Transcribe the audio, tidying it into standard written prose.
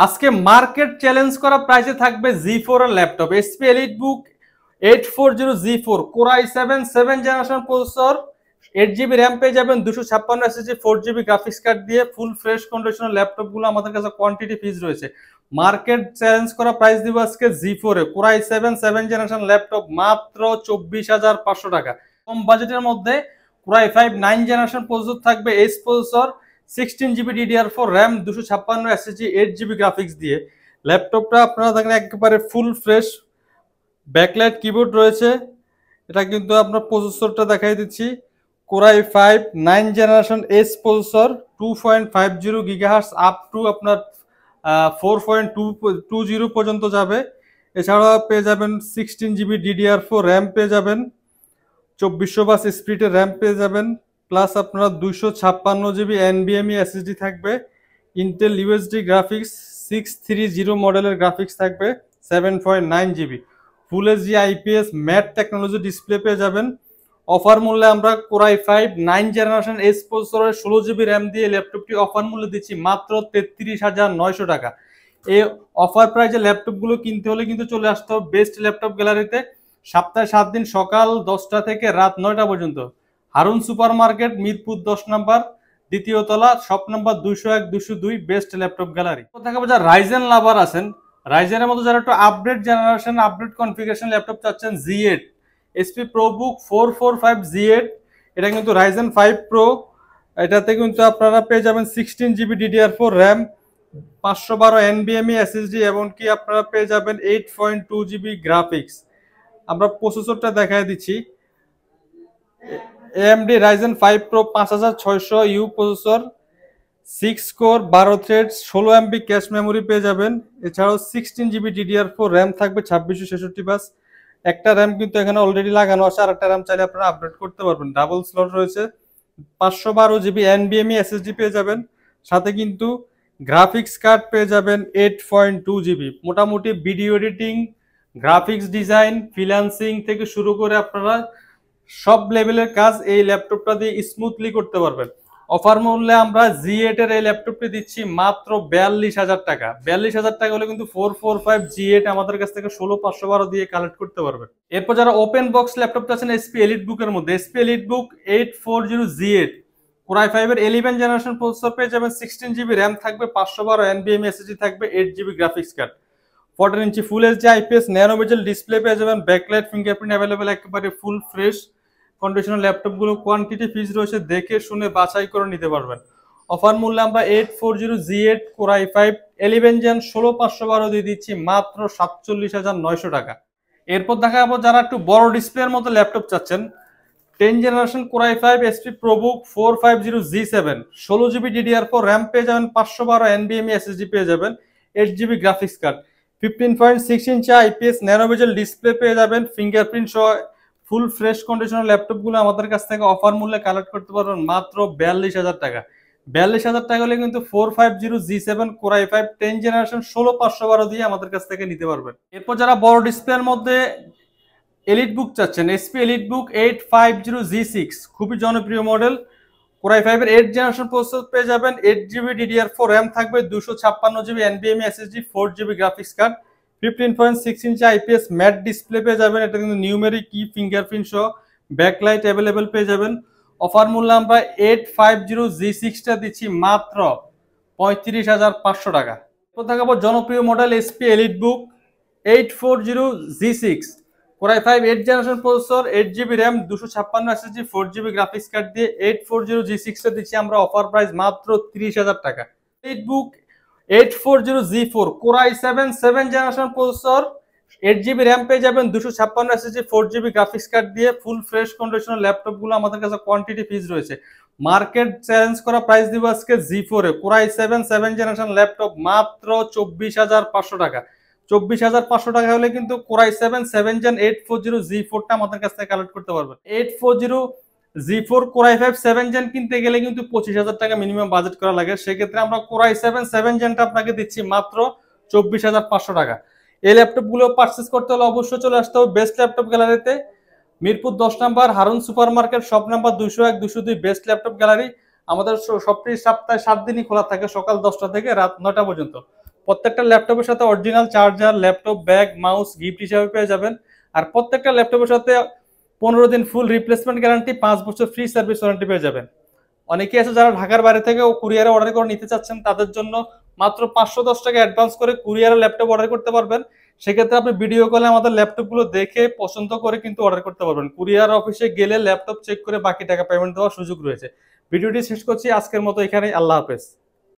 আজকে market challenge করা প্রাইসে থাকবে জি4 এর ল্যাপটপ এসপি এলিটবুক 840 জি4 core i7 7 generation processor 8 GB RAM পেয়ে যাবেন 256 এসএসডি 4 জিবি গ্রাফিক্স কার্ড দিয়ে ফুল ফ্রেশ কন্ডিশনের ল্যাপটপগুলো আমাদের কাছে কোয়ান্টিটি ফিজ রয়েছে। মার্কেট চ্যালেঞ্জ করা প্রাইস দিব আজকে জি4 এ কোর i7 7 জেনারেশন ল্যাপটপ মাত্র 24,500 টাকা। কম বাজেটের মধ্যে কোর i5 9 জেনারেশন প্রসেসর থাকবে H processor 16 GB DDR4 RAM 256 SSD 8 GB graphics দিয়ে ল্যাপটপটা আপনারা দেখেন একেবারে ফুল ফ্রেশ ব্যাকলাইট কিবোর্ড রয়েছে। এটা কিন্তু আপনার প্রসেসরটা দেখাই দিচ্ছি core i5 9 generation S processor 2.50 gigahertz up to আপনার 4.220 পর্যন্ত যাবে। এছাড়াও পেয়ে যাবেন 16 জিবি DDR4 র্যাম পেয়ে যাবেন 2400 বাস স্পিডের র্যাম পেয়ে যাবেন প্লাস আপনারা 256 জিবি NVMe SSD থাকবে। ইন্টেল ইউএসডি গ্রাফিক্স 630 মডেলের গ্রাফিক্স থাকবে 7.9 GB full HD IPS mat technology display পেয়ে যাবেন। অফার মূল্যে আমরা কোর i5 9 জেনারেশন এস প্রসেসরের 16 জিবি র্যাম দিয়ে ল্যাপটপটি অফার মূল্যে দিচ্ছি মাত্র 33,900 টাকা। এই অফার প্রাইজে ল্যাপটপগুলো কিনতে হলে কিন্তু চলে আসতে হবে বেস্ট ল্যাপটপ গ্যালারিতে সপ্তাহে 7 দিন সকাল 10টা থেকে রাত 9টা পর্যন্ত। হারুন সুপার মার্কেট মিরপুর 10 নম্বর দ্বিতীয় তলা shop number 201 202 best laptop gallery. দেখাবো যারা রাইজেন লাভার আছেন, রাইজেনের মতো যারা একটু update generation update configuration laptop চাচ্ছেন জি8 এসপি প্রোবুক 445 জি8 এটা কিন্তু রাইজেন 5 প্রো। এটাতে কিন্তু আপনারা পেয়ে যাবেন 16 GB DDR4 RAM 512 NVMe SSD এবং কি আপনারা পেয়ে যাবেন 8.2 জিবি গ্রাফিক্স। আমরা প্রসেসরটা দেখাই দিচ্ছি AMD Ryzen 5 Pro 5600U processor 6 core 12 thread 16 MB cache memory পেয়ে যাবেন। এছাড়াও 16 জিবি DDR4 র্যাম থাকবে 2666 বাস। একটা র্যাম কিন্তু এখানে অলরেডি লাগানো আছে আর একটা র্যাম চাইলে আপনারা আপডেট করতে পারবেন। ডাবল স্লট রয়েছে 512 জিবি NVMe SSD পেয়ে যাবেন। সাথে কিন্তু গ্রাফিক্স কার্ড পেয়ে যাবেন 8.2 জিবি। মোটামুটি video editing graphics design freelancing থেকে শুরু করে আপনারা সব লেভেলের কাজ এই ল্যাপটপটা দিয়ে স্মুথলি করতে পারবেন। অফার মূল্যে আমরা জি8 এর এই ল্যাপটপটি দিচ্ছি মাত্র 42,000 টাকা। 42,000 টাকা হলে কিন্তু 445 জি8 আমাদের কাছ থেকে 16,512 দিয়ে কালেক্ট করতে পারবেন। এরপর যারা ওপেন বক্স ল্যাপটপ চাচ্ছেন এসপি এলিটবুকের মধ্যে এসপি এলিটবুক 840 জি8 কোর i5 এর 11 জেনারেশন প্রসেসর পেয়ে যাবেন 16 জিবি র্যাম থাকবে 512 NVMe SSD থাকবে 8 GB graphics card 14 inch full HD IPS nano bezel display পেয়ে যাবেন ব্যাকলাইট ফিঙ্গারপ্রিন্ট অ্যাভেলেবেল একেবারে ফুল ফ্রেশ কন্ডিশনাল ল্যাপটপগুলো কোয়ান্টিটি ফিজ রয়েছে দেখে শুনে বাছাই করে নিতে পারবেন। অফার মূল্যে আমরা 840 জি8 কোর i5 11 জেন 16512 দিয়ে দিচ্ছি মাত্র 47,900 টাকা। এরপর দেখাবো যারা একটু বড় ডিসপ্লের মতো ল্যাপটপ চাচ্ছেন 10 generation core i5 SP ProBook 450 জি7 16 GB DDR4 RAM পেয়ে যাবেন 512 NVMe SSD পেয়ে যাবেন 8 জিবি গ্রাফিক্স কার্ড 15.6 ইঞ্চি IPS ন্যানো বেজেল ডিসপ্লে পেয়ে যাবেন ফিঙ্গারপ্রিন্ট সহ ফুল ফ্রেশ কন্ডিশনাল ল্যাপটপগুলো আমাদের কাছ থেকে অফার মূল্যে কালেক্ট করতে পারবেন মাত্র 42,000 টাকা। 42,000 টাকা হলে কিন্তু 450 জি7 কোর i5 10 জেনারেশন 16512 দিয়ে আমাদের কাছ থেকে নিতে পারবেন। এরপর যারা বড় ডিসপ্লের মধ্যে এলিটবুক চাচ্ছেন এসপি এলিটবুক 850 জি6 খুবই জনপ্রিয় মডেল কোর i5 এর 8 জেনারেশন প্রসেসর পেয়ে যাবেন 8 জিবি DDR4 র্যাম থাকবে 256 GB NVMe SSD 4 GB graphics card 15.6 ইঞ্চি IPS ম্যাট ডিসপ্লে পেয়ে যাবেন। এটা কিন্তু নিউমেরিক কি ফিঙ্গারপ্রিন্ট সহ ব্যাকলাইট অ্যাভেলেবেল পেয়ে যাবেন। অফার মূল্য আমরা 850 জি6টা দিচ্ছি মাত্র 35,500 টাকা। এরপর দেখাবো জনপ্রিয় মডেল এসপি এলিটবুক 840 জি6 core i5 8 generation processor 8 GB RAM 256 SSD 4 GB graphics card দিয়ে 840 জি6টা দিচ্ছি আমরা অফার প্রাইস মাত্র 30,000 টাকা। এলিটবুক 840 জি4 core i7 7 generation processor 8 GB RAM পেয়ে যাবেন 256 SSD 4 জিবি গ্রাফিক্স কার্ড দিয়ে ফুল ফ্রেশ কন্ডিশনাল ল্যাপটপগুলো আমাদের কাছে কোয়ান্টিটি ফিজ রয়েছে। মার্কেট চ্যালেঞ্জ করা প্রাইস দিব আজকে জি4 এ কোর i7 7 জেনারেশন ল্যাপটপ মাত্র 24,500 টাকা। 24,500 টাকা হলে কিন্তু কোর i7 7 জেন 840 জি4টা আমাদের কাছ থেকে কালেক্ট করতে পারবেন। 840 জি4 কোর i5 7 জেন কিনতে গেলে কিন্তু 25,000 টাকা মিনিমাম বাজেট করা লাগে। সেক্ষেত্রে আমরা কোর i7 7 জেনটা আপনাকে দিচ্ছি মাত্র 24,500 টাকা। এই ল্যাপটপগুলো পারচেস করতে হলে অবশ্যই চলে আসতে হবে বেস্ট ল্যাপটপ গ্যালারিতে মিরপুর 10 নম্বর Harun super market shop number 201 202 best laptop gallery. আমাদের শপটি সপ্তাহে 7 দিনই খোলা থাকে সকাল 10টা থেকে রাত 9টা পর্যন্ত। প্রত্যেকটা ল্যাপটপের সাথে original charger, laptop bag, mouse gift হিসাবে পেয়ে যাবেন। আর প্রত্যেকটা ল্যাপটপের সাথে 15 দিন ফুল রিপ্লেসমেন্ট গ্যারান্টি, 5 বছর ফ্রি সার্ভিস ওয়ারেন্টি পেয়ে যাবেন। অনেকে আছে যারা ঢাকার বাইরে থেকে কুরিয়ারে অর্ডার করে নিতে চাচ্ছেন, তাদের জন্য মাত্র 510 টাকা অ্যাডভান্স করে কুরিয়ারে ল্যাপটপ অর্ডার করতে পারবেন। সেক্ষেত্রে আপনি ভিডিও কলে আমাদের ল্যাপটপগুলো দেখে পছন্দ করে কিন্তু অর্ডার করতে পারবেন। কুরিয়ার অফিসে গেলে ল্যাপটপ চেক করে বাকি টাকা পেমেন্ট দেওয়ার সুযোগ রয়েছে। ভিডিওটি শেষ করছি আজকের মতো এখানেই। আল্লাহ হাফেজ।